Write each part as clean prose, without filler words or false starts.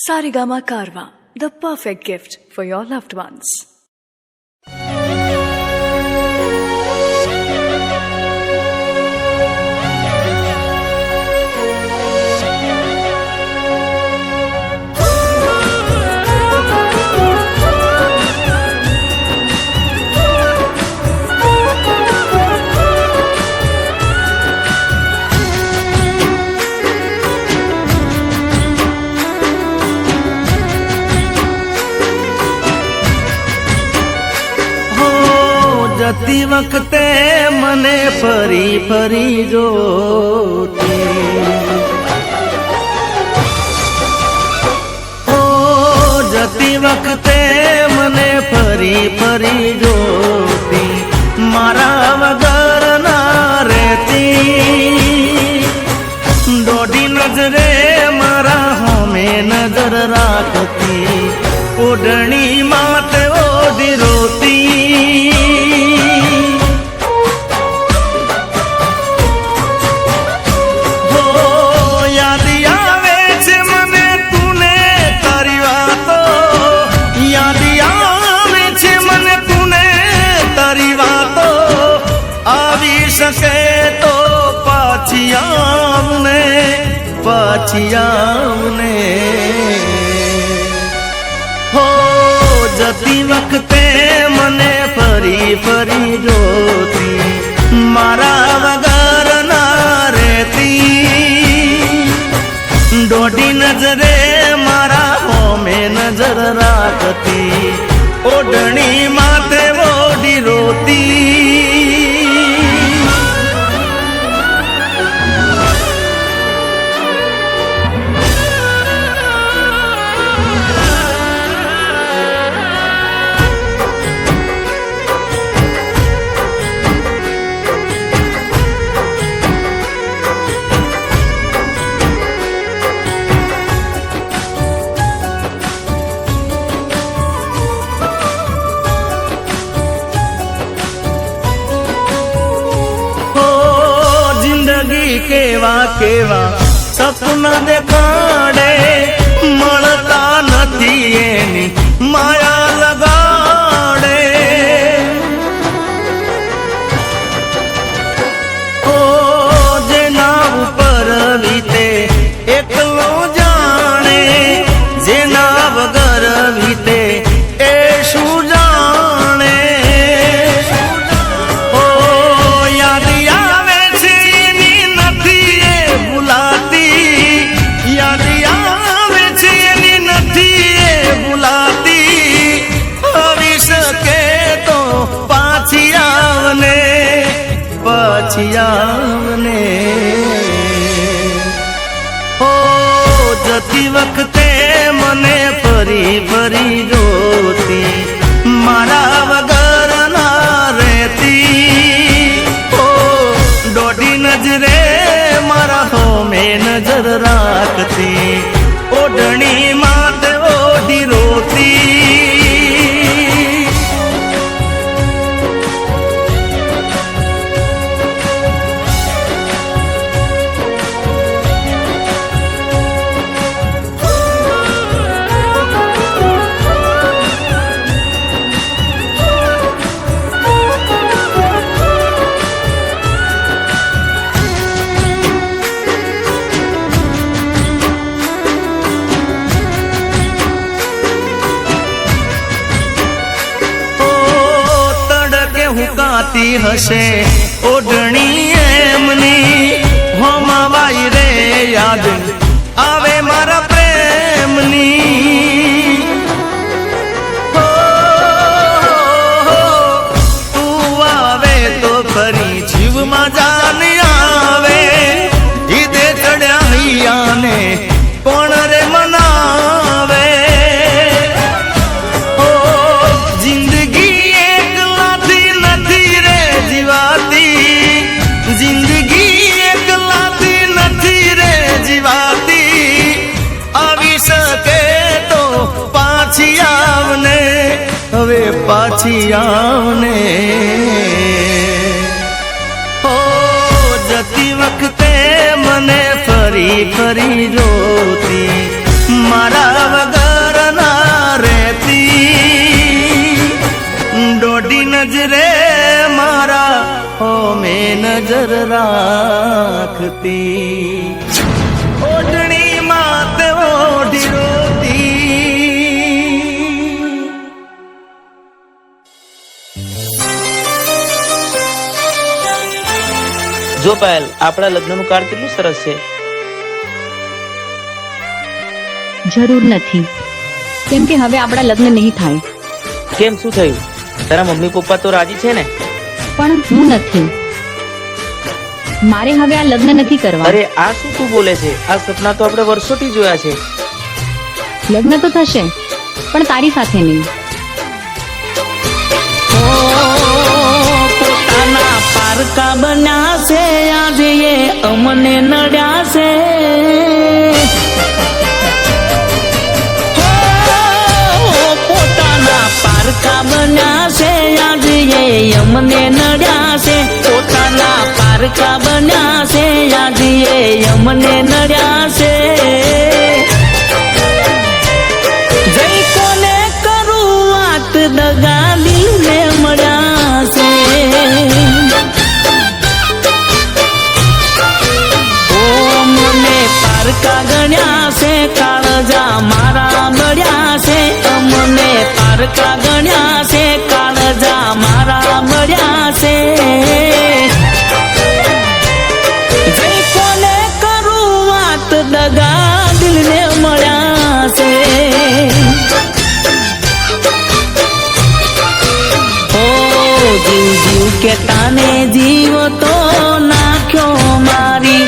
Saregama Karwa, the perfect gift for your loved ones. જતી વખતે મને ફરી ફરી જોતી, ઓ જતી વખતે મને ફરી ફરી જોતી, મારા વગર ના રહેતી, દોઢી નજરે મારા હોમે નજર રાખતી, ઓઢણી માથે ઓઢી રોતી, તો પાછી આવને હો જતી વખતે મને ફરી ફરી જોતી, મારા વગર ના રહેતી, દોઢી નજરે મારા હોમે નજર રાખતી, ઓઢણી માથે ઓઢી રોતી, કેવા કેવા સપના દેખાડે, મળતા નથી એની માયા લગાડે, ઓ જેના ઉપર વીતે એકલો જાણે, જેના વગર વીતે એ શું જાણે, ઓ યાદ આવે છે એની નથી એ ભૂલાતી, યાદ આવે છે એની નથી એ ભૂલાતી, આવી શકે તો પાછી આવને હો જતી વખતે મને ફરી ફરી જોતી, મારા વગર ના રહેતી, ઓ દોઢી નજરે મારા હોમે નજર રાખતી, ઓઢણી માથે ઓઢી રોતી, હુકાતી હશે ઓઢણી એમની, હોમાવાઈ રે યાદ આવે મારા પ્રેમની, હો તું આવે તો ફરી જીવમાં જાન આવે, જીદે ચડ્યા હૈયાને કોણ રે મનાવે, ઓ જિંદગી જિંદગી એકલાથી નથી રે જીવાતી, આવી શકે તો પાછી આવને, હવે પાછી આવને હો જતી વખતે મને ફરી ફરી જોતી, મારા વગર ના રહેતી, દોઢી નજરે મારા હોમે નજર રાખતી, ઓઢણી માતે ઓઢી રોતી. જો પાયલ, આપણા લગ્નનું કાર્ડ કેટલું સરસ છે. જરૂર નથી, કેમ કે હવે આપણા લગ્ન નહીં થાય. કેમ, શું થયું? તારા મમ્મી પપ્પા તો રાજી છે ને? પણ હું નથી. મારે હવે આ લગ્ન નથી કરવા. અરે આ શું તું બોલે છે? આ સપના તો આપણે વર્ષોથી જોયા છે. લગ્ન તો થશે, પણ તારી સાથે નહીં. પોતાના પારકા બન્યા છે આજે એ અમને નડ્યા છે. પોતાના પારકા બન્યા છે આજે એ અમને નડ્યા છે. પોતાના પારકા બન્યા છે આજે એ અમને નડ્યા છે. જઈ કોને કરું વાત દગા દિલને મળ્યા છે. ઓ મને પારકા ગણ્યા છે કાળજા મારા મળ્યા છે. અમને પારકા ગણ્યા છે કાળજા મારા મળ્યા છે. જઈ કોને કરું વાત દગા દિલને મળ્યા છે. જીવ જીવ કે તાને જીવ તો નાખ્યો મારી,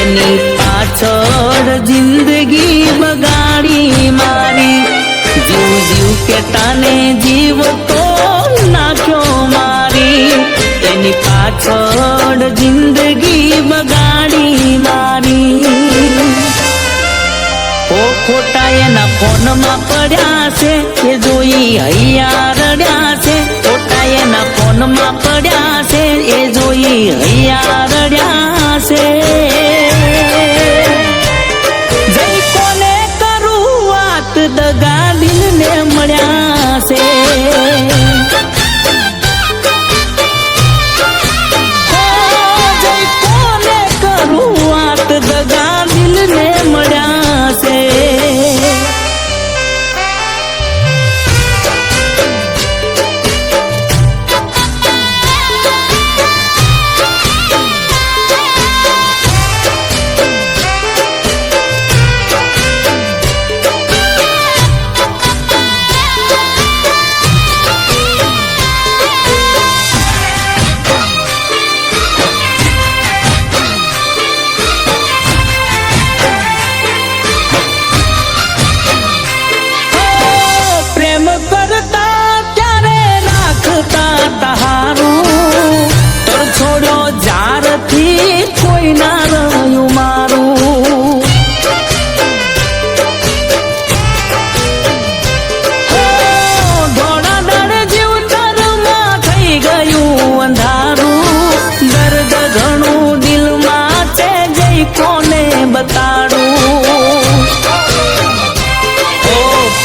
એની પાછળ જિંદગી બગાડી મારી. જીવ જીવ કે તાને જીવ તો નાખ્યો મારી, એની પાછળ જિંદગી બગાડી મારી. ઓ ખોટા એના ફોનમાં પડ્યા છે એ જોઈ હૈયા રડ્યા છે. ખોટા એના ફોનમાં પડ્યા છે એ જોઈ હૈયા રડ્યા છે. જઈ કોને કરું વાત દગા દિલને મળ્યા છે. જઈ કોને કરું વાત દગા દિલને મળ્યા છે. પ્રેમ કરતા ત્યારે રાખતા તારું, તો છોડ્યો જારથી કોઈ ના રહ્યું મારું. ધોળા દળ જીવતરમાં થઈ ગયું અંધારું. દર્દ ઘણું દિલમાં છે જઈ કોને બતાડું.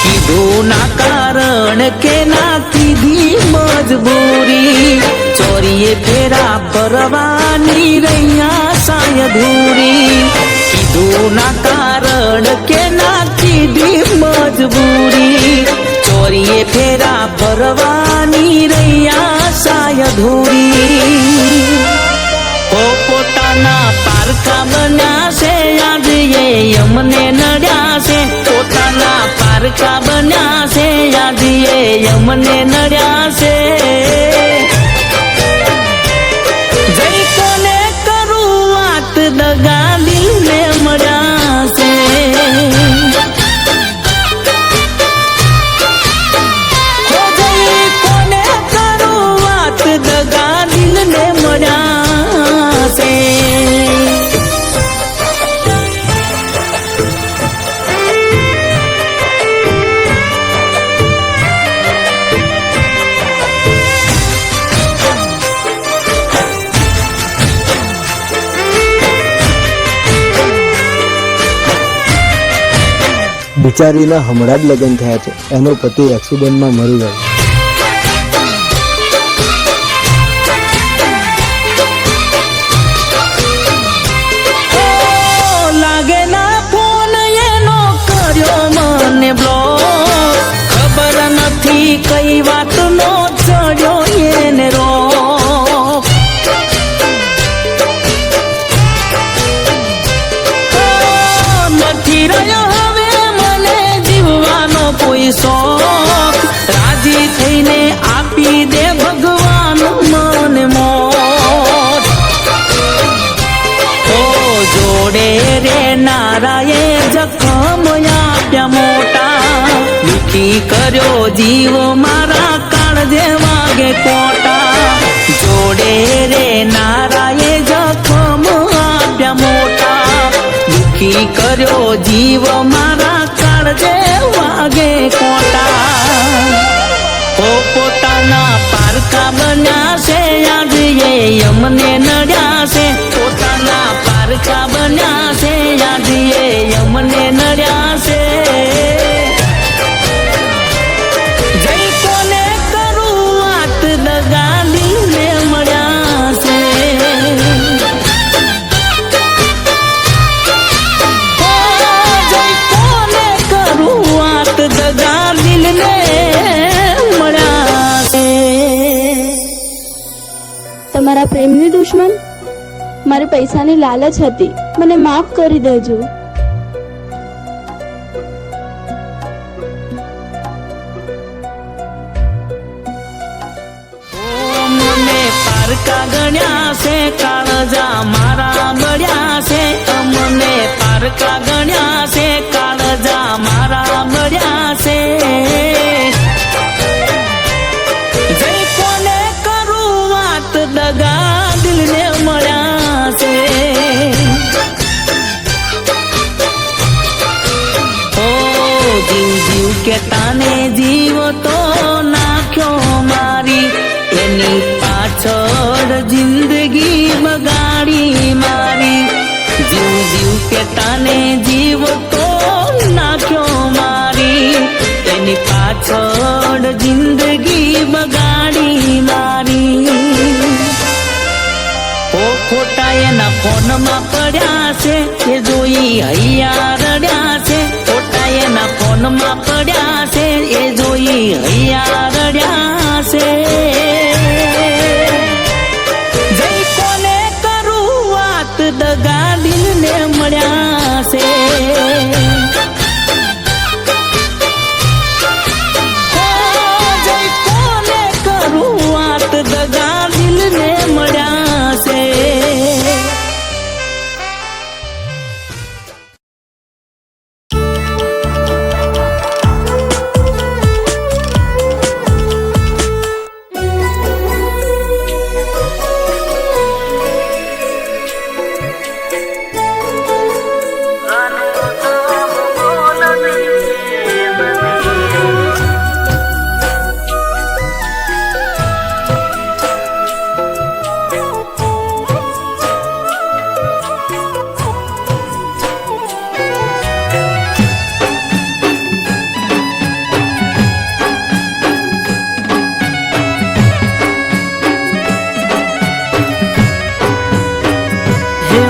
કીધું ના કારણ કે ના કીધી મજબૂરી, ચોરીએ ફેરા ભરવાની રહ્યા સાય ધૂરી. કીધું ના કારણ કે ના કીધી મજબૂરી, ચોરીએ ફેરા ભરવાની રહ્યા સાય ધૂરી. પોતાના પારકા બન્યા છે આજે એ અમને નડ્યા છે. પોતાના પારકા બન્યા છે આજે એ અમને નડ્યા છે. જઈ કોને કરું વાત દગા દિલને મળ્યા છે. જઈ કોને કરું વાત દગા દિલને મળ્યા છે. બિચારીના હમણાં જ લગ્ન થયા છે, એનો પતિ એક્સિડન્ટમાં મરી ગયો. લાગે ના ફોન એનો કર્યો મને બ્લોક, ખબર નથી કઈ વાતનો ચડ્યો એને રોક. નથી રહ્યો હવે મને જીવવાનો કોઈ શોખ, રાજી થઈને આપી દે ભગવાન મને મોત. ઓ જોડે રે નારાએ જખમ આપ્યા મોટા, દુખી કર્યો જીવ મારા કાળજે વાગે કોટા. જોડે રે નારાએ જખમ આપ્યા મોટા, દુખી કર્યો જીવ મારા કાળજે વાગે કોટા. ઓ પોતાના પારકા બન્યા છે આજે એ અમને નડ્યા છે, પોતાના પારકા બન્યા છે આજે એ અમને નડ્યા છે. જય કોને કરું વાત દગાડીને મળ્યા છે. જય કોને કરું વાત દગાડીને મળ્યા છે. તમારા પ્રેમની દુશ્મન, મારી પૈસાની લાલચ હતી, મને માફ કરી દેજો. મને પારકા ગણ્યા છે, કાળજા મારા મળ્યા છે. અમને પારકા ગણ્યા છે, કાળજા મારા મળ્યા છે. જય કોને કરું વાત દગા દિલને મળ્યા છે. ઓ જીવ જીવ કે તાને જીવ તો નાખ્યો મારી, એની પાછળ જિંદગી બગાડી મારી. જીવ જીવ કે તાને જીવ તો નાખ્યો મારી, એની પાછળ જિંદગી બગાડી મારી. ઓ ખોટા એના ફોનમાં પડ્યા છે, એ જોઈ હૈયા રડ્યા છે. ખોટા એના ફોનમાં પડ્યા છે, એ જોઈ હૈયા રડ્યા છે. જય કોને કરું વાત દગા દિલને મળ્યા છે. જય કોને કરું વાત દગા દિલને મળ્યા છે.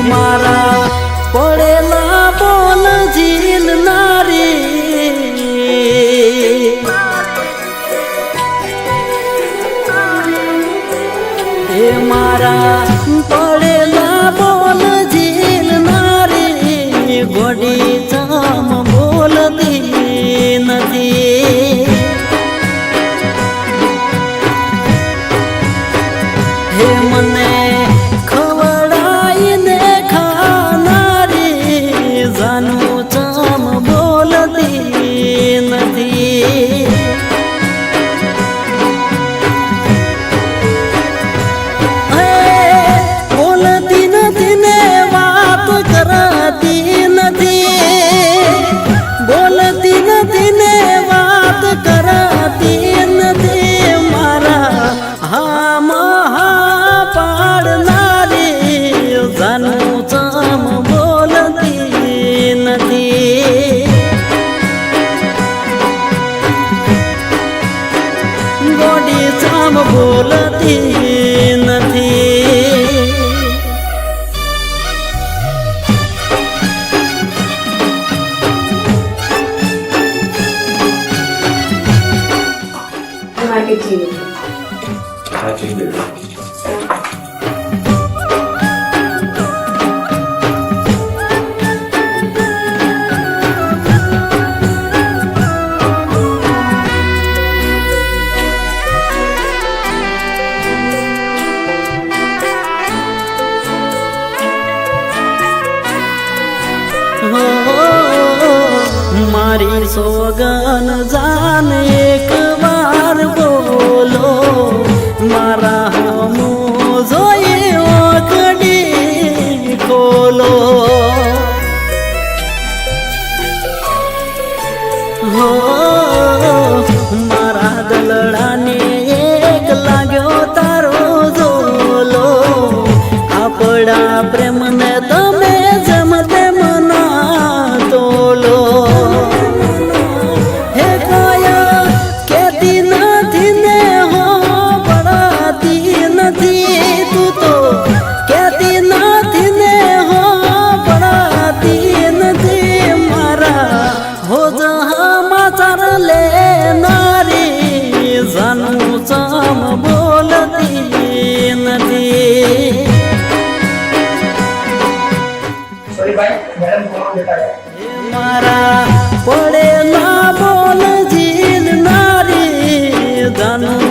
મારા પડેલા બોલ જીલ નારી, હે મારા પડેલા બોલ જીલ નારી, ઘોડી જામ બોલતી નથી. હે મને ખવડાઈને ખાનારી, જાનું ચામ બોલતી નથી. બોલતી નથી ને વાત કરાતી નથી, બોલતી નથી ને વાત કરાતી નથી. મારા હા મહા પાડનારી, જાનું ચામ બોલતી નથી. સામ બોલતી નથી. મારી સોગન જાન એક વાર બોલો, મારા હમો જોઈ ઓકડી ખોલો. હો મારા દલડાને એક લાગ્યો તારો જોલો, આપણા પ્રેમને તમે જેમ તેમ ના તોલો. હે કાયા કેતી નથી ને હો પડાતી નથી, તું તો કેતી નથી ને હો પડાતી નથી. મારા હો સમાચાર લેનારી જાનું ચમ બોલતી નથી. મારા પડે ના બોલ જીલ નારી જાનું